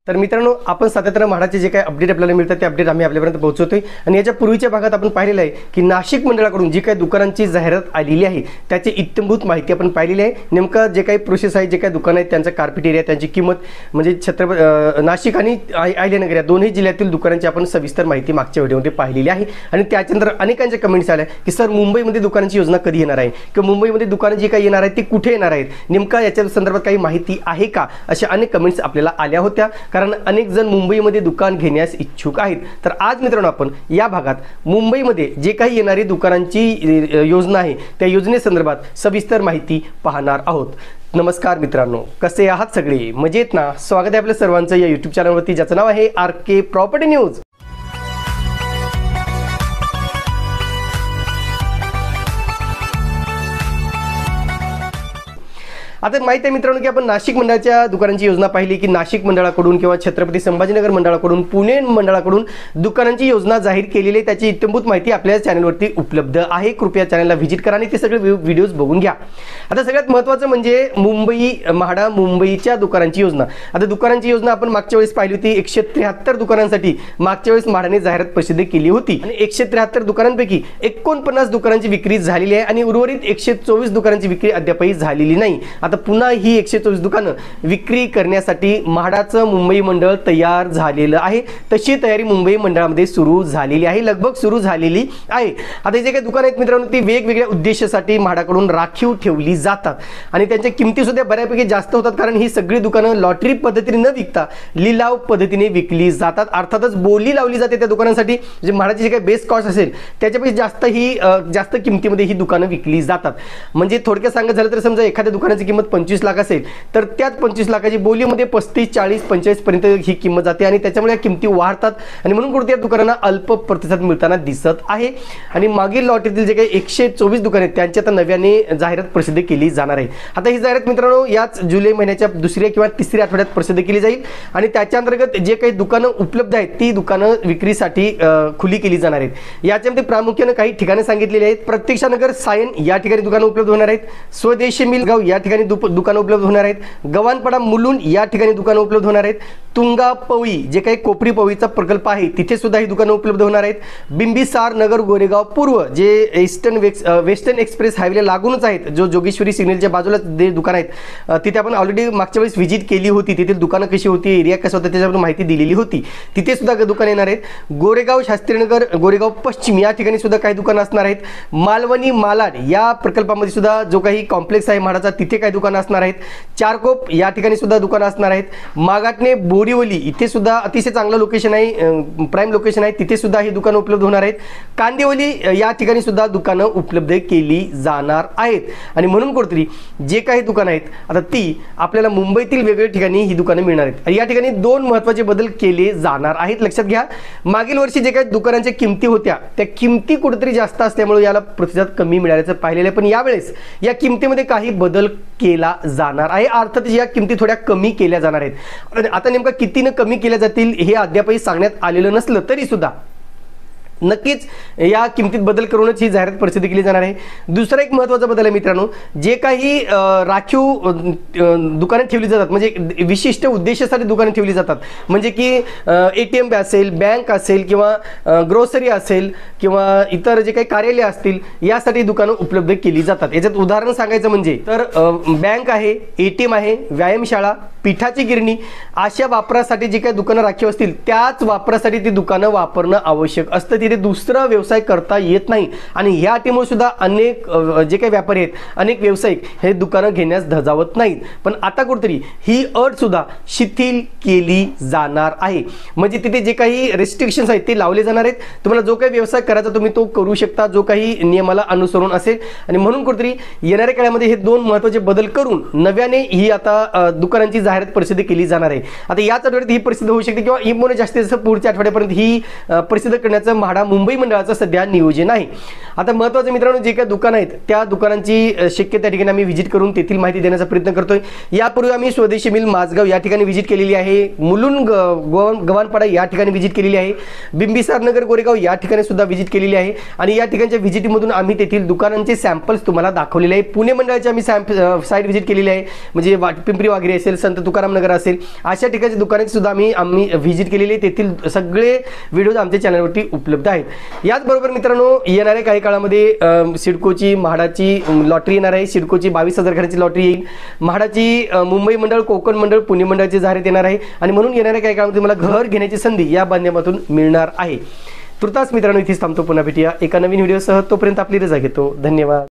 तर मित्रांनो, आपण सातत्याने म्हाडाचे जे काही अपडेट आपल्याला मिळतात ते अपडेट आम्ही आपल्यापर्यंत पोहोचवतोय। आणि याच्या पूर्वीच्या भागात आपण पाहिलेलं आहे की नाशिक मंडळाकडून जी काही दुकानांची जाहिरात आलेली आहे त्याची इत्थंभूत माहिती आपण पाहिलेली आहे। नेमका जे काही प्रोसेस आहे, जे काही दुकान आहेत त्यांचा कार्पेट एरिया, त्यांची किंमत, म्हणजे नाशिक आणि अहिल्यानगर या दोन्ही जिल्ह्यातील दुकानांची आपण सविस्तर माहिती मागच्या व्हिडिओमध्ये पाहिलेली आहे। आणि त्याच्यानंतर अनेकांच्या कमेंट्स आल्या की सर, मुंबईमध्ये दुकानांची योजना कधी येणार आहे किंवा मुंबईमध्ये दुकानं जी काही येणार आहेत ती कुठे येणार आहेत, नेमका याच्या संदर्भात काही माहिती आहे का, अशा अनेक कमेंट्स आपल्याला आल्या होत्या। कारण अनेक जण मुंबईमध्ये दुकान घेण्यास इच्छुक आहेत। तर आज मित्रांनो, आपण या भागात मुंबईमध्ये जे काही येणारी दुकानांची योजना आहे त्या योजनेसंदर्भात सविस्तर माहिती पाहणार आहोत। नमस्कार मित्रांनो, कसे आहात सगळे? मजेत ना? स्वागत आहे आपल्या सर्वांचं या यूट्यूब चॅनलवरती, ज्याचं नाव आहे RK प्रॉपर्टी न्यूज। आता माहिती आहे मित्रांनो की आपण नाशिक मंडळाच्या दुकानांची योजना पाहिली की नाशिक मंडळाकडून किंवा छत्रपती संभाजीनगर मंडळाकडून, पुणे मंडळाकडून दुकानांची योजना जाहीर केलेली आहे। त्याची इत्थंभूत माहिती आपल्या चॅनलवरती उपलब्ध आहे। कृपया चॅनलला व्हिजिट करा आणि ते सगळे व्हिडिओज बघून घ्या। आता सगळ्यात महत्त्वाचं म्हणजे म्हाडा मुंबईच्या दुकानांची योजना। आता दुकानांची योजना आपण मागच्या वेळेस पाहिली होती। 173 दुकानांसाठी मागच्या वेळेस म्हाडाने जाहिरात प्रसिद्ध केली होती आणि 173 दुकानांपैकी 49 दुकानांची विक्री झालेली आहे आणि उर्वरित 124 दुकानांची विक्री अद्यापही झालेली नाही। आता पुन्हा ही 124 दुकानं विक्री करण्यासाठी म्हाडाचं मुंबई मंडळ तयार झालेलं आहे। तशी तयारी मुंबई मंडळामध्ये सुरू झालेली आहे, लगभग सुरू झालेली आहे। आता जे काही दुकानं आहेत मित्रांनो, ती वेगवेगळ्या उद्देशासाठी म्हाडाकडून राखीव ठेवली जातात आणि त्यांच्या किमती सुद्धा बऱ्यापैकी जास्त होतात, कारण ही सगळी दुकानं लॉटरी पद्धतीने न विकता लिलाव पद्धतीने विकली जातात। अर्थातच बोली लावली जाते त्या दुकानांसाठी, जे म्हाडाची जे काही बेस कॉस्ट असेल त्याच्यापेक्षा जास्त किमतीमध्ये ही दुकानं विकली जातात। म्हणजे थोडक्यात सांगायचं झालं तर समजा एखाद्या दुकानाची किंमत 25 लाख असेल तर त्यात 25 लाखाची बोलीमध्ये 35, 40, 45 पर्यंत ही किंमत जाते आणि त्याच्यामुळे या किमती वाढतात आणि म्हणून कुठे या दुकानांना अल्प प्रतिसाद मिळताना दिसत आहे। आणि मागील लॉटरीतील जे काही 124 दुकाने आहेत त्यांची आता नव्याने जाहिरात प्रसिद्ध केली जाणार आहे। आता ही जाहिरात मित्रांनो याच जुलै महिन्याच्या दुसऱ्या किंवा तिसऱ्या आठवड्यात प्रसिद्ध केली जाईल आणि त्याच्या अंतर्गत जे काही दुकानं उपलब्ध आहेत ती दुकानं विक्रीसाठी खुली केली जाणार आहेत। याच्यामध्ये प्रामुख्याने काही ठिकाणे सांगितलेली आहेत। प्रतीक्षानगर सायन या ठिकाणी दुकानं उपलब्ध होणार आहेत। स्वदेशी मिलगाव या ठिकाणी दुकानं उपलब्ध होणार आहेत। गव्हाणपाडा मुलुंड या ठिकाणी दुकानं उपलब्ध होणार आहेत। तुंगा पवई जे काही कोपरी पवईचा प्रकल्प आहे तिथे सुद्धा ही दुकानं उपलब्ध होणार आहेत। बिंबिसार नगर गोरेगाव पूर्व जे वेस्टर्न एक्सप्रेस हायवेला लागूनच आहेत, जो जोगेश्वरी सिग्नलच्या बाजूला जे दुकान आहेत तिथे आपण ऑलरेडी मागच्या वेळेस व्हिजिट केली होती। तिथील दुकानं कशी होती, एरिया कसा होता त्याच्याबद्दल माहिती दिलेली होती। तिथे सुद्धा दुकान येणार आहेत। गोरेगाव शास्त्रीनगर गोरेगाव पश्चिम या ठिकाणी सुद्धा काही दुकानं असणार आहेत। मालवणी मालाड या प्रकल्पामध्ये सुद्धा जो काही कॉम्प्लेक्स आहे म्हाडाचा तिथे काही दुकानं असणार आहेत। चारकोप या ठिकाणी सुद्धा दुकानं असणार आहेत। मागाटणे बोरीवली इथे सुद्धा अतिशय चांगलं लोकेशन आहे, प्राईम लोकेशन आहे, तिथे सुद्धा ही दुकानं उपलब्ध होणार आहेत। कांदिवली या ठिकाणी सुद्धा दुकानं उपलब्ध केली जाणार आहेत आणि म्हणून कुठेतरी जे काही दुकानं आहेत आता ती आपल्याला मुंबईतील वेगवेगळ्या ठिकाणी ही दुकानं मिळणार आहेत। आणि या ठिकाणी दोन महत्त्वाचे बदल केले जाणार आहेत, लक्षात घ्या। मागील वर्षी जे काही दुकानांच्या किमती होत्या त्या किमती कुठेतरी जास्त असल्यामुळे याला प्रतिसाद कमी मिळाल्याचं पाहिलेलं आहे, पण यावेळेस या किमतीमध्ये काही बदल केला जाणार आहे। अर्थात या किमती थोड्या कमी केल्या जाणार आहेत। आता नेमका कितीने कमी केल्या जातील हे अद्यापही सांगण्यात आलेलं नसलं तरी सुद्धा नक्कीच या किमतीत बदल करूनच ही जाहिरात प्रसिद्ध केली जाणार आहे। दुसरा एक महत्त्वाचा बदल आहे मित्रांनो, जे काही राखीव दुकानं ठेवली जातात, म्हणजे विशिष्ट उद्देशासाठी दुकानं ठेवली जातात, म्हणजे की ATM असेल, बँक असेल किंवा ग्रोसरी असेल किंवा इतर जे काही कार्यालय असतील यासाठी दुकानं उपलब्ध केली जातात। याच्यात उदाहरण सांगायचं म्हणजे तर बँक आहे, ATM आहे, व्यायामशाळा, पिठाची गिरणी अशा वापरासाठी जे काही दुकानं राखीव असतील त्याच वापरासाठी ती दुकानं वापरणं आवश्यक असतं। तिथे दुसरा व्यवसाय करता येत नाही आणि ह्या अटीमुळे सुद्धा अनेक जे काही व्यापारी आहेत, अनेक व्यावसायिक हे दुकानं घेण्यास धजावत नाहीत। पण आता कुठेतरी ही अट सुद्धा शिथिल केली जाणार आहे, म्हणजे तिथे जे काही रेस्ट्रिक्शन्स आहेत ते लावले जाणार आहेत। तुम्हाला जो काही व्यवसाय करायचा तुम्ही तो करू शकता, जो काही नियमाला अनुसरून असेल। आणि म्हणून कुठेतरी येणाऱ्या काळामध्ये हे दोन महत्त्वाचे बदल करून नव्याने ही आता दुकानांची जाहिरात प्रसिद्ध केली जाणार आहे। आता याच आठवड्यात ही प्रसिद्ध होऊ शकते किंवा इमोने जास्तीत जास्त पुढच्या आठवड्यापर्यंत ही प्रसिद्ध करण्याचं म्हाडा मुंबई मंडळाचं सध्या नियोजन आहे। आता महत्त्वाचं मित्रांनो, जे काही दुकान आहेत त्या दुकानांची शक्य त्या ठिकाणी आम्ही व्हिजिट करून तेथील माहिती देण्याचा प्रयत्न करतोय। यापूर्वी आम्ही स्वदेशी मिल माझगाव या ठिकाणी व्हिजिट केलेली आहे, मुलुंड गव्हाणपाडा या ठिकाणी व्हिजिट केलेली आहे, बिंबिसार नगर गोरेगाव या ठिकाणी सुद्धा व्हिजिट केलेली आहे आणि या ठिकाणच्या व्हिजिटमधून आम्ही तेथील दुकानांचे सॅम्पल्स तुम्हाला दाखवलेले आहे। पुणे मंडळाची आम्ही साईट व्हिजिट केलेली आहे, म्हणजे पिंपरी वाघरी असेल, संत त्यानंतर तुकाराम नगर असेल, अशा ठिकाणी दुकानाची सुद्धा आम्ही व्हिजिट केलेली आहे. तेथील सगळे व्हिडिओज आमच्या चॅनलवरती उपलब्ध आहेत. याचबरोबर मित्रांनो, येणाऱ्या काही काळामध्ये सिडकोची म्हाडाची लॉटरी येणार आहे. सिडकोची 22,000 घरांची लॉटरी येईल. म्हाडाची मुंबई मंडळ, कोकण मंडळ, पुणे मंडळाची जाहिरात येणार आहे आणि म्हणून येणाऱ्या काही काळामध्ये मला घर घेण्याची संधी या माध्यमातून मिळणार आहे. तुर्तास मित्रांनो इथेच थांबतो. पुन्हा भेटूया एका नवीन व्हिडिओसह. तोपर्यंत आपली रजा घेतो. धन्यवाद.